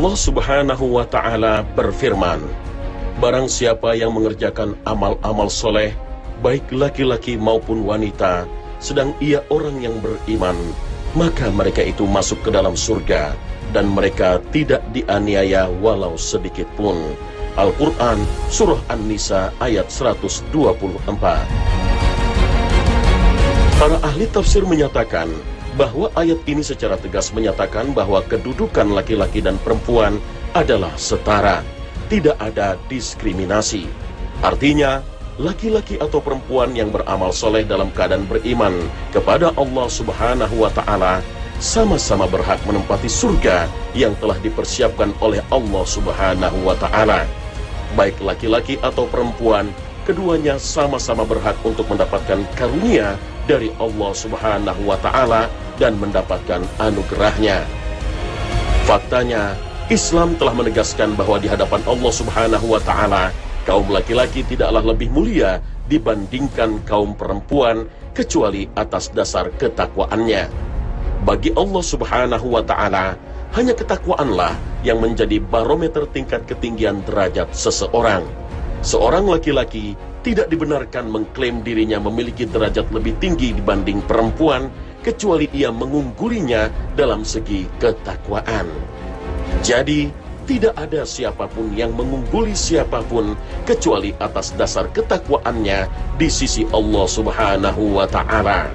Allah Subhanahu wa Ta'ala berfirman, barang siapa yang mengerjakan amal-amal soleh, baik laki-laki maupun wanita, sedang ia orang yang beriman, maka mereka itu masuk ke dalam surga, dan mereka tidak dianiaya walau sedikit pun. Al-Quran, Surah An-Nisa, ayat 124. Para ahli tafsir menyatakan bahwa ayat ini secara tegas menyatakan bahwa kedudukan laki-laki dan perempuan adalah setara, tidak ada diskriminasi. Artinya, laki-laki atau perempuan yang beramal soleh dalam keadaan beriman kepada Allah Subhanahu wa Ta'ala sama-sama berhak menempati surga yang telah dipersiapkan oleh Allah Subhanahu wa Ta'ala. Baik laki-laki atau perempuan, keduanya sama-sama berhak untuk mendapatkan karunia dari Allah Subhanahu wa Ta'ala dan mendapatkan anugerahnya. Faktanya, Islam telah menegaskan bahwa di hadapan Allah Subhanahu wa Ta'ala, kaum laki-laki tidaklah lebih mulia dibandingkan kaum perempuan kecuali atas dasar ketakwaannya. Bagi Allah Subhanahu wa Ta'ala, hanya ketakwaanlah yang menjadi barometer tingkat ketinggian derajat seseorang. Seorang laki-laki tidak dibenarkan mengklaim dirinya memiliki derajat lebih tinggi dibanding perempuan kecuali ia mengunggulinya dalam segi ketakwaan. Jadi, tidak ada siapapun yang mengungguli siapapun kecuali atas dasar ketakwaannya di sisi Allah Subhanahu wa Ta'ala.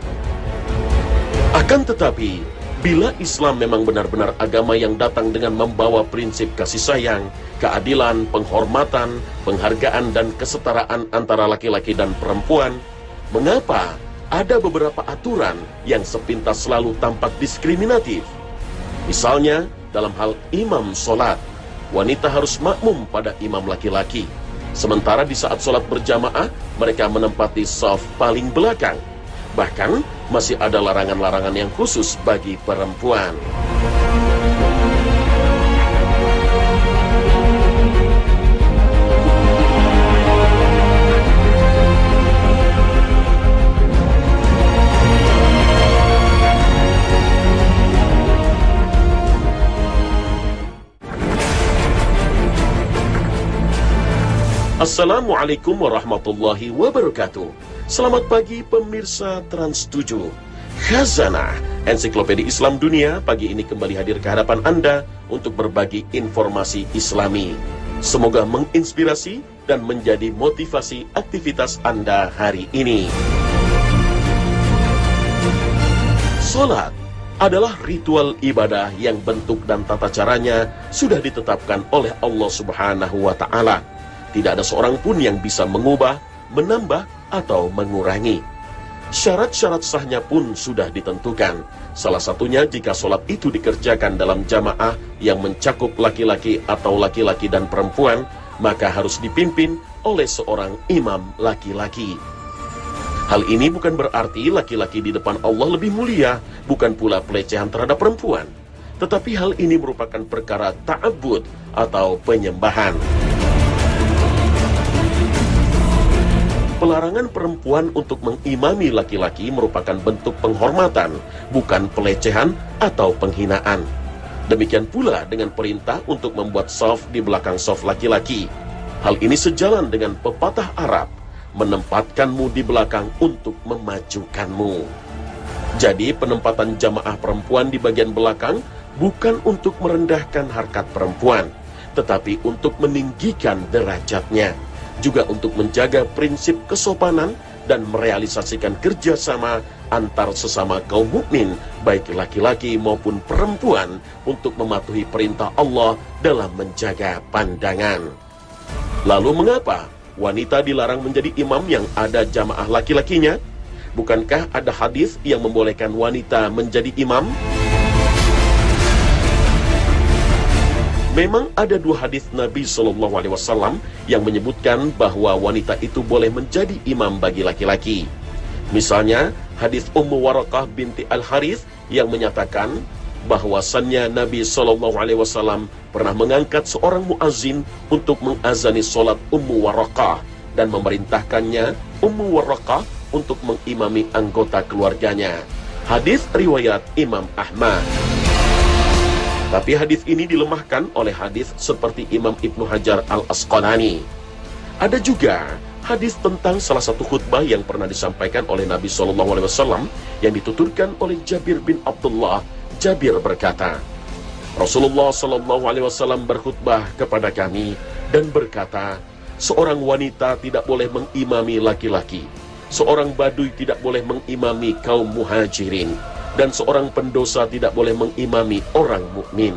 Akan tetapi, bila Islam memang benar-benar agama yang datang dengan membawa prinsip kasih sayang, keadilan, penghormatan, penghargaan, dan kesetaraan antara laki-laki dan perempuan, mengapa ada beberapa aturan yang sepintas selalu tampak diskriminatif? Misalnya, dalam hal imam sholat, wanita harus makmum pada imam laki-laki. Sementara di saat sholat berjamaah, mereka menempati shaf paling belakang. Bahkan, masih ada larangan-larangan yang khusus bagi perempuan. Assalamualaikum warahmatullahi wabarakatuh. Selamat pagi pemirsa Trans 7. Khazanah Ensiklopedia Islam Dunia pagi ini kembali hadir ke hadapan Anda untuk berbagi informasi Islami. Semoga menginspirasi dan menjadi motivasi aktivitas Anda hari ini. Salat adalah ritual ibadah yang bentuk dan tata caranya sudah ditetapkan oleh Allah Subhanahu wa Ta'ala. Tidak ada seorang pun yang bisa mengubah, menambah, atau mengurangi. Syarat-syarat sahnya pun sudah ditentukan. Salah satunya jika sholat itu dikerjakan dalam jamaah yang mencakup laki-laki atau laki-laki dan perempuan, maka harus dipimpin oleh seorang imam laki-laki. Hal ini bukan berarti laki-laki di depan Allah lebih mulia, bukan pula pelecehan terhadap perempuan. Tetapi hal ini merupakan perkara ta'abbud atau penyembahan. Pelarangan perempuan untuk mengimami laki-laki merupakan bentuk penghormatan, bukan pelecehan atau penghinaan. Demikian pula dengan perintah untuk membuat shaf di belakang shaf laki-laki. Hal ini sejalan dengan pepatah Arab, menempatkanmu di belakang untuk memajukanmu. Jadi penempatan jamaah perempuan di bagian belakang bukan untuk merendahkan harkat perempuan, tetapi untuk meninggikan derajatnya. Juga untuk menjaga prinsip kesopanan dan merealisasikan kerjasama antar sesama kaum mukmin, baik laki-laki maupun perempuan, untuk mematuhi perintah Allah dalam menjaga pandangan. Lalu mengapa wanita dilarang menjadi imam yang ada jamaah laki-lakinya? Bukankah ada hadis yang membolehkan wanita menjadi imam? Memang ada dua hadis Nabi SAW yang menyebutkan bahwa wanita itu boleh menjadi imam bagi laki-laki. Misalnya, hadis Ummu Waraqah binti Al-Harith yang menyatakan bahwasannya Nabi SAW pernah mengangkat seorang muazzin untuk mengazani sholat Ummu Waraqah dan memerintahkannya Ummu Waraqah untuk mengimami anggota keluarganya. Hadis riwayat Imam Ahmad. Tapi hadis ini dilemahkan oleh hadis seperti Imam Ibnu Hajar Al-Asqalani. Ada juga hadis tentang salah satu khutbah yang pernah disampaikan oleh Nabi SAW yang dituturkan oleh Jabir bin Abdullah. Jabir berkata, Rasulullah SAW berkhutbah kepada kami dan berkata, seorang wanita tidak boleh mengimami laki-laki, seorang badui tidak boleh mengimami kaum muhajirin, dan seorang pendosa tidak boleh mengimami orang mukmin,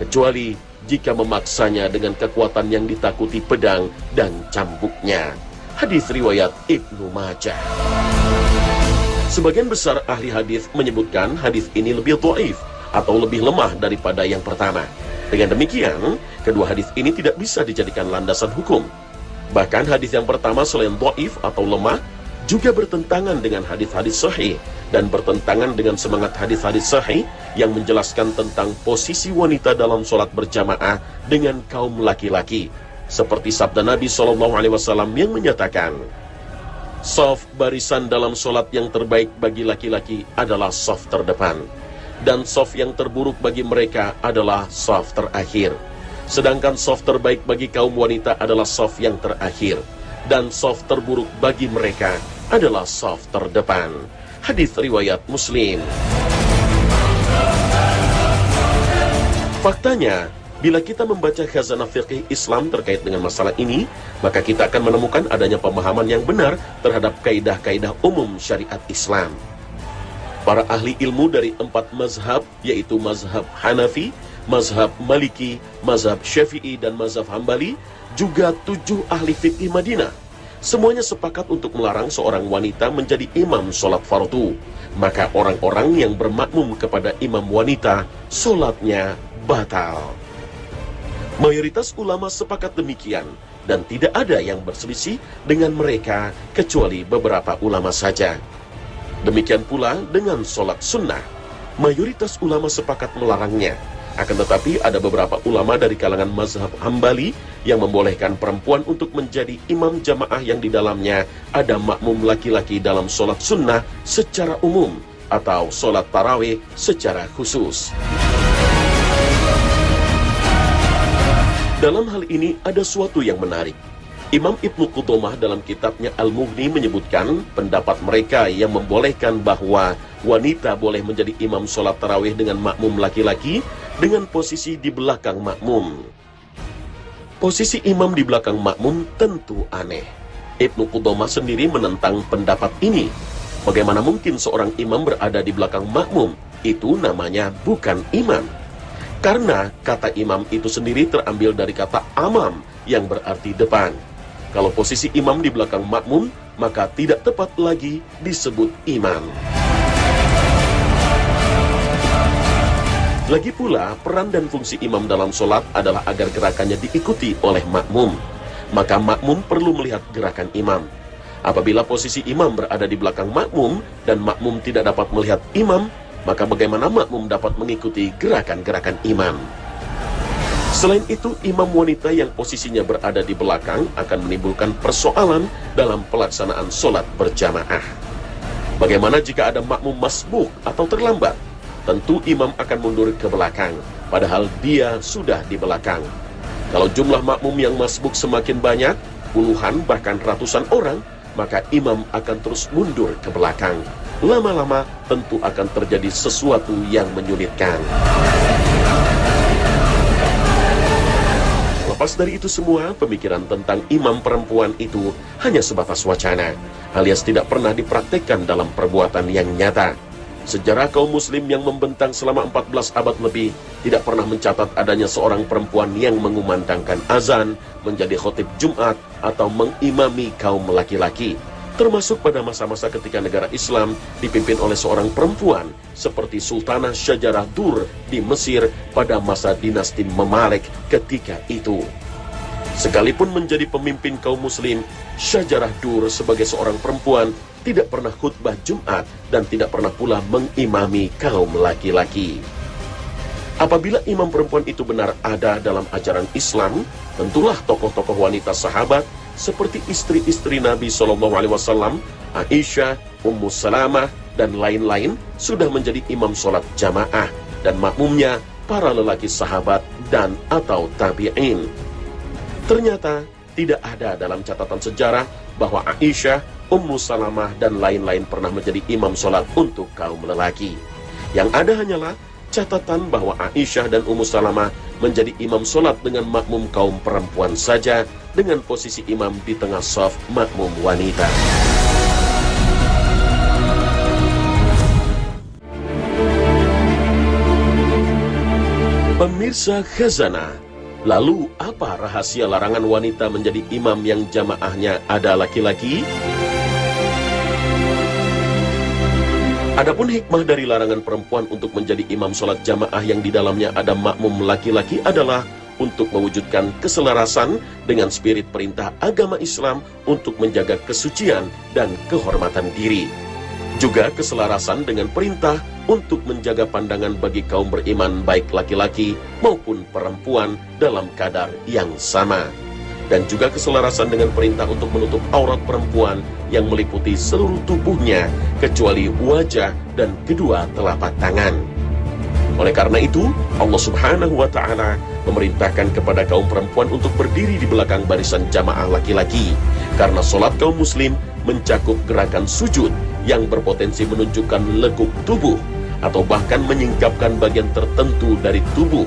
kecuali jika memaksanya dengan kekuatan yang ditakuti pedang dan cambuknya. Hadis riwayat Ibnu Majah. Sebagian besar ahli hadis menyebutkan hadis ini lebih dhaif atau lebih lemah daripada yang pertama. Dengan demikian, kedua hadis ini tidak bisa dijadikan landasan hukum. Bahkan hadis yang pertama selain dhaif atau lemah, juga bertentangan dengan hadis-hadis sahih dan bertentangan dengan semangat hadis-hadis sahih yang menjelaskan tentang posisi wanita dalam sholat berjamaah dengan kaum laki-laki. Seperti sabda Nabi SAW yang menyatakan, shaf barisan dalam sholat yang terbaik bagi laki-laki adalah shaf terdepan, dan shaf yang terburuk bagi mereka adalah shaf terakhir. Sedangkan shaf terbaik bagi kaum wanita adalah shaf yang terakhir, dan shaf terburuk bagi mereka adalah shaf terdepan. Hadis riwayat Muslim. Faktanya, bila kita membaca khazanah fiqih Islam terkait dengan masalah ini, maka kita akan menemukan adanya pemahaman yang benar terhadap kaidah-kaidah umum syariat Islam. Para ahli ilmu dari 4 mazhab, yaitu mazhab Hanafi, mazhab Maliki, mazhab Syafi'i, dan mazhab Hambali, juga 7 ahli fikih Madinah, semuanya sepakat untuk melarang seorang wanita menjadi imam sholat fardu. Maka orang-orang yang bermakmum kepada imam wanita, sholatnya batal. Mayoritas ulama sepakat demikian, dan tidak ada yang berselisih dengan mereka kecuali beberapa ulama saja. Demikian pula dengan sholat sunnah, mayoritas ulama sepakat melarangnya. Akan tetapi ada beberapa ulama dari kalangan mazhab Hambali yang membolehkan perempuan untuk menjadi imam jamaah yang di dalamnya ada makmum laki-laki dalam sholat sunnah secara umum atau sholat tarawih secara khusus. Dalam hal ini ada suatu yang menarik. Imam Ibnu Qudamah dalam kitabnya Al-Mughni menyebutkan pendapat mereka yang membolehkan bahwa wanita boleh menjadi imam sholat tarawih dengan makmum laki-laki dengan posisi di belakang makmum. Posisi imam di belakang makmum tentu aneh. Ibnu Qudamah sendiri menentang pendapat ini. Bagaimana mungkin seorang imam berada di belakang makmum? Itu namanya bukan imam. Karena kata imam itu sendiri terambil dari kata amam yang berarti depan. Kalau posisi imam di belakang makmum, maka tidak tepat lagi disebut imam. Lagi pula, peran dan fungsi imam dalam sholat adalah agar gerakannya diikuti oleh makmum. Maka makmum perlu melihat gerakan imam. Apabila posisi imam berada di belakang makmum dan makmum tidak dapat melihat imam, maka bagaimana makmum dapat mengikuti gerakan-gerakan imam? Selain itu, imam wanita yang posisinya berada di belakang akan menimbulkan persoalan dalam pelaksanaan sholat berjamaah. Bagaimana jika ada makmum masbuk atau terlambat? Tentu imam akan mundur ke belakang, padahal dia sudah di belakang. Kalau jumlah makmum yang masbuk semakin banyak, puluhan bahkan ratusan orang, maka imam akan terus mundur ke belakang. Lama-lama tentu akan terjadi sesuatu yang menyulitkan. Lepas dari itu semua, pemikiran tentang imam perempuan itu hanya sebatas wacana, alias tidak pernah dipraktekkan dalam perbuatan yang nyata. Sejarah kaum muslim yang membentang selama 14 abad lebih tidak pernah mencatat adanya seorang perempuan yang mengumandangkan azan, menjadi khotib Jumat, atau mengimami kaum laki-laki. Termasuk pada masa-masa ketika negara Islam dipimpin oleh seorang perempuan seperti Sultanah Syajarah Dur di Mesir pada masa dinasti Memalek ketika itu. Sekalipun menjadi pemimpin kaum muslim, Syajarah Dur sebagai seorang perempuan tidak pernah khutbah Jumat dan tidak pernah pula mengimami kaum laki-laki. Apabila imam perempuan itu benar ada dalam ajaran Islam, tentulah tokoh-tokoh wanita sahabat seperti istri-istri Nabi SAW, Aisyah, Ummu Salamah, dan lain-lain sudah menjadi imam sholat jamaah, dan makmumnya para lelaki sahabat dan atau tabi'in. Ternyata tidak ada dalam catatan sejarah bahwa Aisyah, Ummu Salamah, dan lain-lain pernah menjadi imam sholat untuk kaum lelaki. Yang ada hanyalah catatan bahwa Aisyah dan Ummu Salamah menjadi imam sholat dengan makmum kaum perempuan saja, dengan posisi imam di tengah shaf makmum wanita. Pemirsa Khazanah, lalu apa rahasia larangan wanita menjadi imam yang jamaahnya ada laki-laki? Adapun hikmah dari larangan perempuan untuk menjadi imam sholat jamaah yang di dalamnya ada makmum laki-laki adalah untuk mewujudkan keselarasan dengan spirit perintah agama Islam untuk menjaga kesucian dan kehormatan diri. Juga keselarasan dengan perintah untuk menjaga pandangan bagi kaum beriman baik laki-laki maupun perempuan dalam kadar yang sama. Dan juga keselarasan dengan perintah untuk menutup aurat perempuan yang meliputi seluruh tubuhnya kecuali wajah dan kedua telapak tangan. Oleh karena itu, Allah Subhanahu wa Ta'ala memerintahkan kepada kaum perempuan untuk berdiri di belakang barisan jamaah laki-laki, karena sholat kaum muslim mencakup gerakan sujud yang berpotensi menunjukkan lekuk tubuh atau bahkan menyingkapkan bagian tertentu dari tubuh.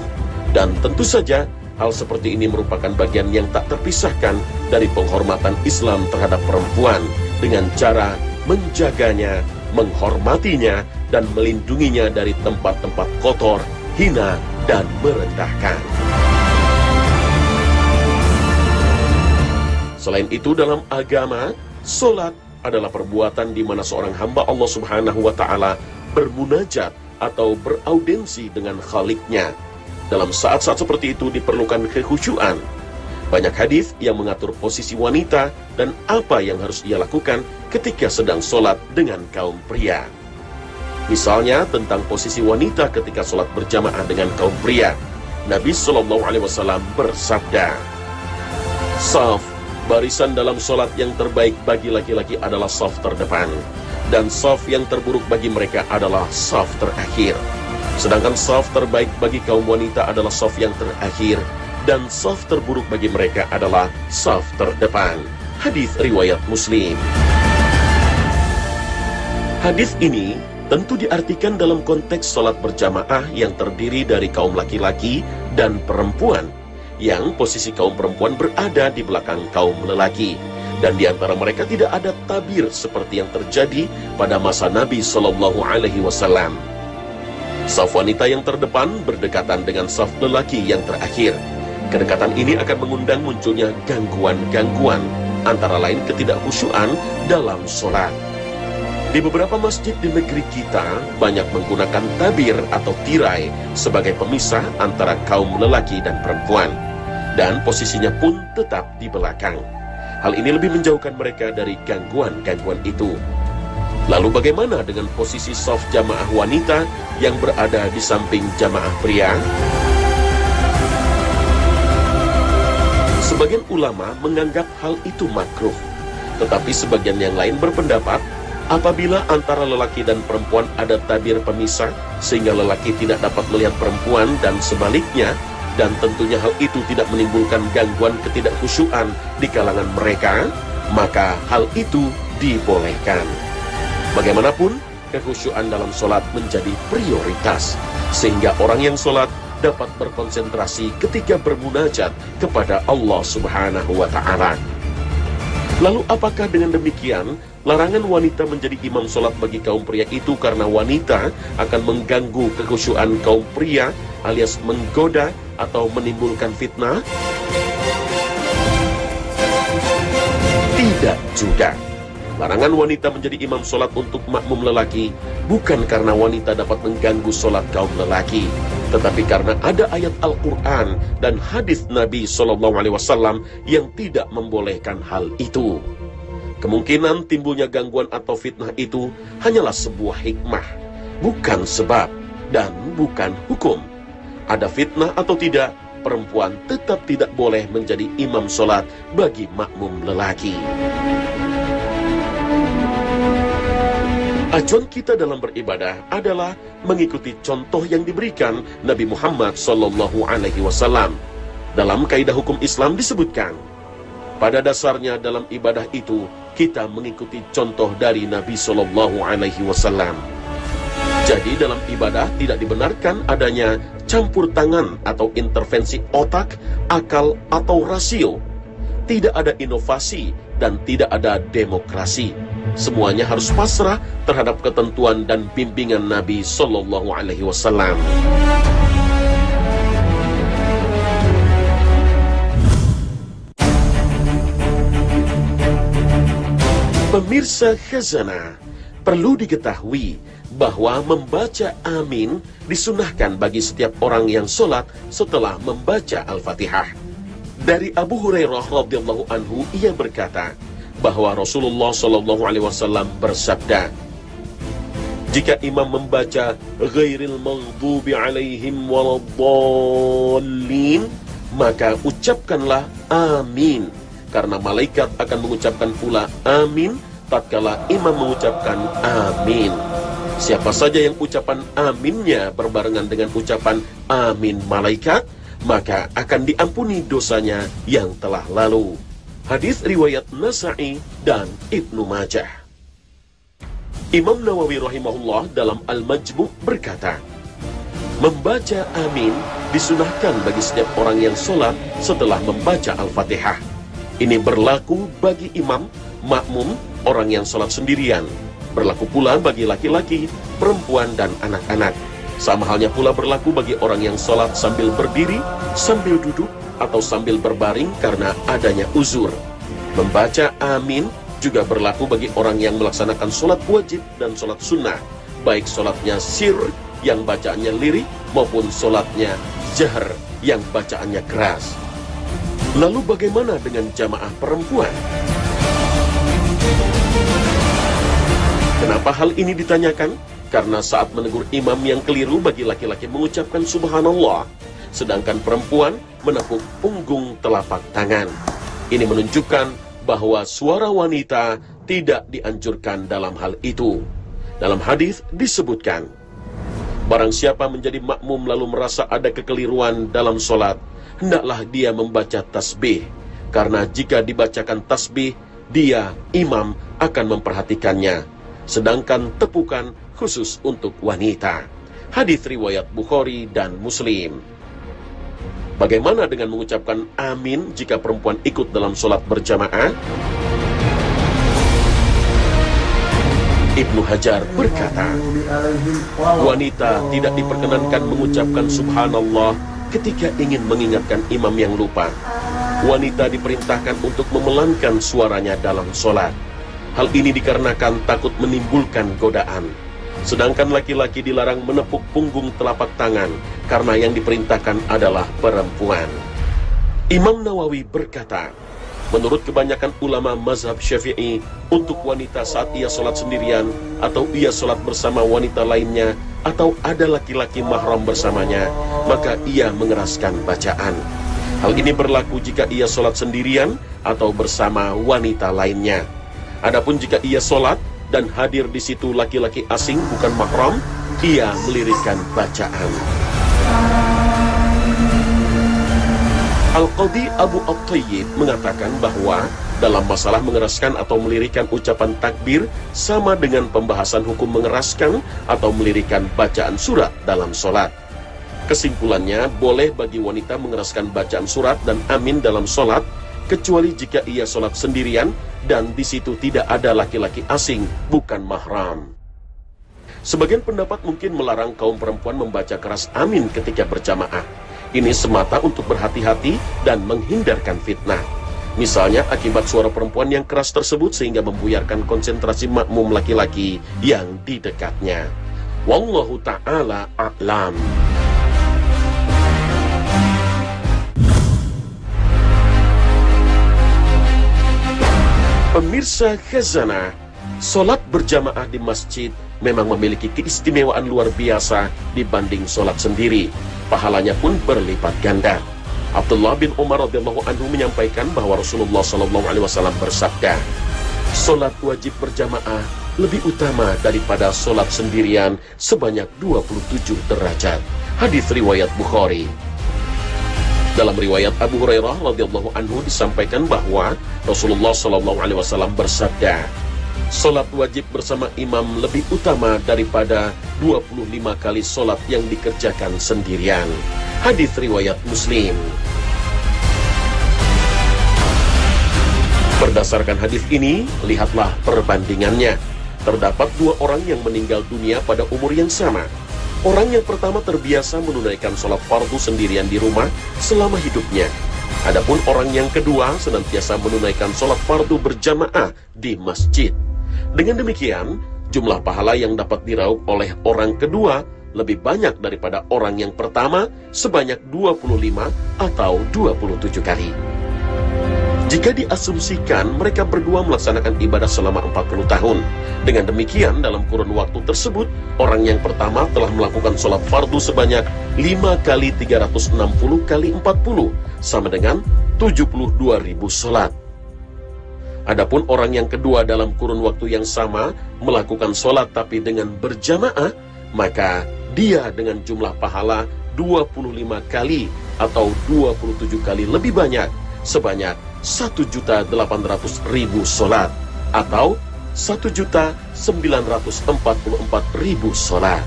Dan tentu saja hal seperti ini merupakan bagian yang tak terpisahkan dari penghormatan Islam terhadap perempuan dengan cara menjaganya, menghormatinya, dan melindunginya dari tempat-tempat kotor, hina, dan merendahkan. Selain itu, dalam agama, sholat adalah perbuatan di mana seorang hamba Allah Subhanahu wa Ta'ala bermunajat atau beraudensi dengan Khaliknya. Dalam saat-saat seperti itu diperlukan kekhusyuan. Banyak hadis yang mengatur posisi wanita dan apa yang harus ia lakukan ketika sedang sholat dengan kaum pria. Misalnya tentang posisi wanita ketika sholat berjamaah dengan kaum pria. Nabi SAW bersabda, "Shaf, barisan dalam sholat yang terbaik bagi laki-laki adalah shaf terdepan, dan shaf yang terburuk bagi mereka adalah shaf terakhir. Sedangkan shaf terbaik bagi kaum wanita adalah shaf yang terakhir, dan shaf terburuk bagi mereka adalah shaf terdepan." Hadis riwayat Muslim. Hadis ini tentu diartikan dalam konteks sholat berjamaah yang terdiri dari kaum laki-laki dan perempuan, yang posisi kaum perempuan berada di belakang kaum lelaki, dan di antara mereka tidak ada tabir seperti yang terjadi pada masa Nabi SAW. Shaf wanita yang terdepan berdekatan dengan shaf lelaki yang terakhir. Kedekatan ini akan mengundang munculnya gangguan-gangguan, antara lain ketidakhusyuan dalam sholat. Di beberapa masjid di negeri kita banyak menggunakan tabir atau tirai sebagai pemisah antara kaum lelaki dan perempuan, dan posisinya pun tetap di belakang. Hal ini lebih menjauhkan mereka dari gangguan-gangguan itu. Lalu bagaimana dengan posisi shaf jamaah wanita yang berada di samping jamaah pria? Sebagian ulama menganggap hal itu makruh, tetapi sebagian yang lain berpendapat apabila antara lelaki dan perempuan ada tabir pemisah sehingga lelaki tidak dapat melihat perempuan dan sebaliknya, dan tentunya hal itu tidak menimbulkan gangguan ketidakhusyuan di kalangan mereka, maka hal itu dibolehkan. Bagaimanapun, kekhusyuan dalam sholat menjadi prioritas, sehingga orang yang sholat dapat berkonsentrasi ketika bermunajat kepada Allah Subhanahu wa Ta'ala. Lalu apakah dengan demikian, larangan wanita menjadi imam sholat bagi kaum pria itu karena wanita akan mengganggu kekhusyuan kaum pria alias menggoda atau menimbulkan fitnah? Tidak juga. Larangan wanita menjadi imam sholat untuk makmum lelaki bukan karena wanita dapat mengganggu sholat kaum lelaki, tetapi karena ada ayat Al-Quran dan hadis Nabi SAW yang tidak membolehkan hal itu. Kemungkinan timbulnya gangguan atau fitnah itu hanyalah sebuah hikmah, bukan sebab dan bukan hukum. Ada fitnah atau tidak, perempuan tetap tidak boleh menjadi imam sholat bagi makmum lelaki. Acuan kita dalam beribadah adalah mengikuti contoh yang diberikan Nabi Muhammad SAW. Dalam kaidah hukum Islam disebutkan, pada dasarnya dalam ibadah itu kita mengikuti contoh dari Nabi SAW. Jadi dalam ibadah tidak dibenarkan adanya campur tangan atau intervensi otak, akal, atau rasio. Tidak ada inovasi dan tidak ada demokrasi. Semuanya harus pasrah terhadap ketentuan dan bimbingan Nabi SAW. Pemirsa Khazanah, perlu diketahui bahwa membaca amin disunahkan bagi setiap orang yang sholat setelah membaca Al-Fatihah. Dari Abu Hurairah radhiyallahu anhu, ia berkata bahwa Rasulullah SAW bersabda, jika imam membaca ghairil maghdubi alaihim waladdallin, maka ucapkanlah amin, karena malaikat akan mengucapkan pula amin tatkala imam mengucapkan amin. Siapa saja yang ucapan aminnya berbarengan dengan ucapan amin malaikat, maka akan diampuni dosanya yang telah lalu. Hadis riwayat Nasa'i dan Ibnu Majah. Imam Nawawi rahimahullah dalam Al-Majmu' berkata, membaca amin disunahkan bagi setiap orang yang sholat setelah membaca Al-Fatihah. Ini berlaku bagi imam, makmum, orang yang sholat sendirian. Berlaku pula bagi laki-laki, perempuan, dan anak-anak. Sama halnya pula berlaku bagi orang yang sholat sambil berdiri, sambil duduk, atau sambil berbaring karena adanya uzur. Membaca amin juga berlaku bagi orang yang melaksanakan sholat wajib dan sholat sunnah, baik sholatnya sir yang bacaannya lirik maupun sholatnya jahr yang bacaannya keras. Lalu bagaimana dengan jamaah perempuan? Kenapa hal ini ditanyakan? Karena saat menegur imam yang keliru bagi laki-laki mengucapkan subhanallah, sedangkan perempuan menepuk punggung telapak tangan. Ini menunjukkan bahwa suara wanita tidak dianjurkan dalam hal itu. Dalam hadis disebutkan, barang siapa menjadi makmum lalu merasa ada kekeliruan dalam sholat, hendaklah dia membaca tasbih. Karena jika dibacakan tasbih, dia, imam, akan memperhatikannya. Sedangkan tepukan khusus untuk wanita. Hadis riwayat Bukhari dan Muslim. Bagaimana dengan mengucapkan amin jika perempuan ikut dalam sholat berjamaah? Ibnu Hajar berkata, wanita tidak diperkenankan mengucapkan subhanallah ketika ingin mengingatkan imam yang lupa. Wanita diperintahkan untuk memelankan suaranya dalam sholat. Hal ini dikarenakan takut menimbulkan godaan. Sedangkan laki-laki dilarang menepuk punggung telapak tangan karena yang diperintahkan adalah perempuan. Imam Nawawi berkata, menurut kebanyakan ulama mazhab Syafi'i, untuk wanita saat ia sholat sendirian atau ia sholat bersama wanita lainnya atau ada laki-laki mahram bersamanya, maka ia mengeraskan bacaan. Hal ini berlaku jika ia sholat sendirian atau bersama wanita lainnya. Adapun jika ia sholat dan hadir di situ laki-laki asing bukan mahram, ia melirikkan bacaan. Al-Qadhi Abu At-Tayyib mengatakan bahwa dalam masalah mengeraskan atau melirikkan ucapan takbir sama dengan pembahasan hukum mengeraskan atau melirikkan bacaan surat dalam sholat. Kesimpulannya, boleh bagi wanita mengeraskan bacaan surat dan amin dalam sholat, kecuali jika ia sholat sendirian dan di situ tidak ada laki-laki asing bukan mahram. Sebagian pendapat mungkin melarang kaum perempuan membaca keras amin ketika berjamaah. Ini semata untuk berhati-hati dan menghindarkan fitnah. Misalnya akibat suara perempuan yang keras tersebut sehingga membuyarkan konsentrasi makmum laki-laki yang di dekatnya. Wallahu ta'ala a'lam. Pemirsa Khazanah, sholat berjamaah di masjid memang memiliki keistimewaan luar biasa dibanding sholat sendiri. Pahalanya pun berlipat ganda. Abdullah bin Umar radhiyallahu anhu menyampaikan bahwa Rasulullah SAW bersabda, sholat wajib berjamaah lebih utama daripada sholat sendirian sebanyak 27 derajat. Hadis riwayat Bukhari. Dalam riwayat Abu Hurairah radhiyallahu anhu disampaikan bahwa Rasulullah SAW bersabda, sholat wajib bersama imam lebih utama daripada 25 kali sholat yang dikerjakan sendirian. Hadis riwayat Muslim. Berdasarkan hadis ini, lihatlah perbandingannya. Terdapat dua orang yang meninggal dunia pada umur yang sama. Orang yang pertama terbiasa menunaikan sholat fardu sendirian di rumah selama hidupnya. Adapun orang yang kedua senantiasa menunaikan sholat fardu berjamaah di masjid. Dengan demikian, jumlah pahala yang dapat diraup oleh orang kedua lebih banyak daripada orang yang pertama sebanyak 25 atau 27 kali. Jika diasumsikan mereka berdua melaksanakan ibadah selama 40 tahun. Dengan demikian, dalam kurun waktu tersebut, orang yang pertama telah melakukan sholat fardu sebanyak 5 kali 360 kali 40, sama dengan 72.000 sholat. Adapun orang yang kedua dalam kurun waktu yang sama melakukan sholat tapi dengan berjamaah, maka dia dengan jumlah pahala 25 kali atau 27 kali lebih banyak, sebanyak 1.800.000 sholat atau 1.944.000 sholat.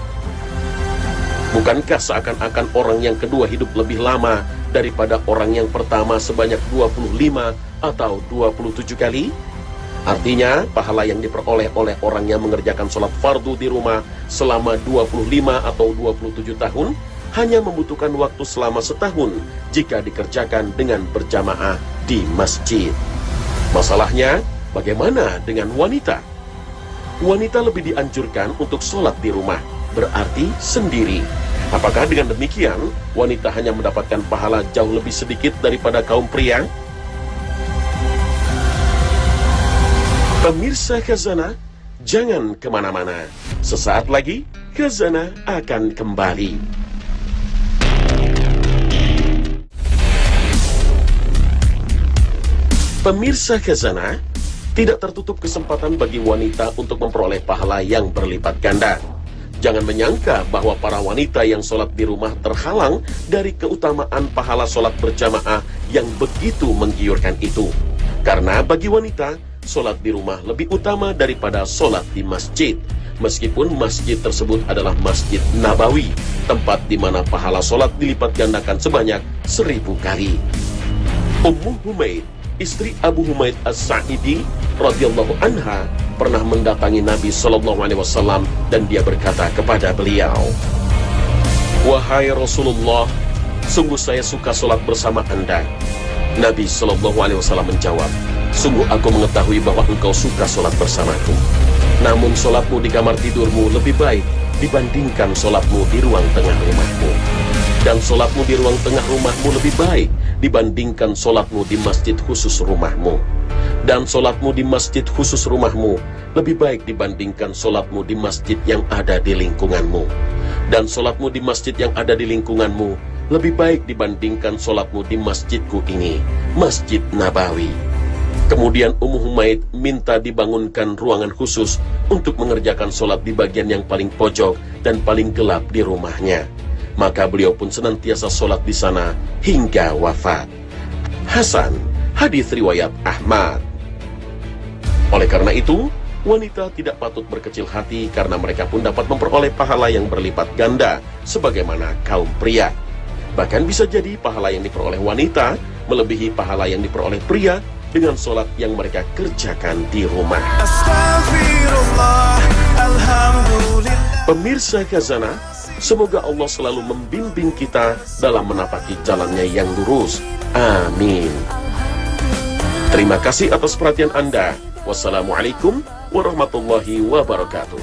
Bukankah seakan-akan orang yang kedua hidup lebih lama daripada orang yang pertama sebanyak 25 atau 27 kali? Artinya, pahala yang diperoleh oleh orang yang mengerjakan sholat fardu di rumah selama 25 atau 27 tahun hanya membutuhkan waktu selama setahun jika dikerjakan dengan berjamaah di masjid. Masalahnya, bagaimana dengan wanita? Wanita lebih dianjurkan untuk sholat di rumah, berarti sendiri. Apakah dengan demikian, wanita hanya mendapatkan pahala jauh lebih sedikit daripada kaum pria? Pemirsa Khazanah, jangan kemana-mana. Sesaat lagi, Khazanah akan kembali. Pemirsa Khazanah, tidak tertutup kesempatan bagi wanita untuk memperoleh pahala yang berlipat ganda. Jangan menyangka bahwa para wanita yang sholat di rumah terhalang dari keutamaan pahala sholat berjamaah yang begitu menggiurkan itu. Karena bagi wanita, sholat di rumah lebih utama daripada sholat di masjid. Meskipun masjid tersebut adalah Masjid Nabawi, tempat di mana pahala sholat dilipat gandakan sebanyak 1000 kali. Ummu Humaid, istri Abu Humaid As-Sa'idi radhiyallahu anha, pernah mendatangi Nabi SAW dan dia berkata kepada beliau, "Wahai Rasulullah, sungguh saya suka sholat bersama Anda." Nabi SAW menjawab, "Sungguh aku mengetahui bahwa engkau suka sholat bersamaku. Namun sholatmu di kamar tidurmu lebih baik dibandingkan sholatmu di ruang tengah rumahmu. Dan sholatmu di ruang tengah rumahmu lebih baik dibandingkan sholatmu di masjid khusus rumahmu. Dan sholatmu di masjid khusus rumahmu lebih baik dibandingkan sholatmu di masjid yang ada di lingkunganmu. Dan sholatmu di masjid yang ada di lingkunganmu lebih baik dibandingkan sholatmu di masjidku ini, Masjid Nabawi." Kemudian Ummu Humaid minta dibangunkan ruangan khusus untuk mengerjakan sholat di bagian yang paling pojok dan paling gelap di rumahnya. Maka beliau pun senantiasa sholat di sana hingga wafat. Hasan, hadis riwayat Ahmad. Oleh karena itu, wanita tidak patut berkecil hati karena mereka pun dapat memperoleh pahala yang berlipat ganda sebagaimana kaum pria. Bahkan bisa jadi pahala yang diperoleh wanita melebihi pahala yang diperoleh pria dengan sholat yang mereka kerjakan di rumah. Pemirsa Khazanah, semoga Allah selalu membimbing kita dalam menapaki jalannya yang lurus. Amin. Terima kasih atas perhatian Anda. Wassalamualaikum warahmatullahi wabarakatuh.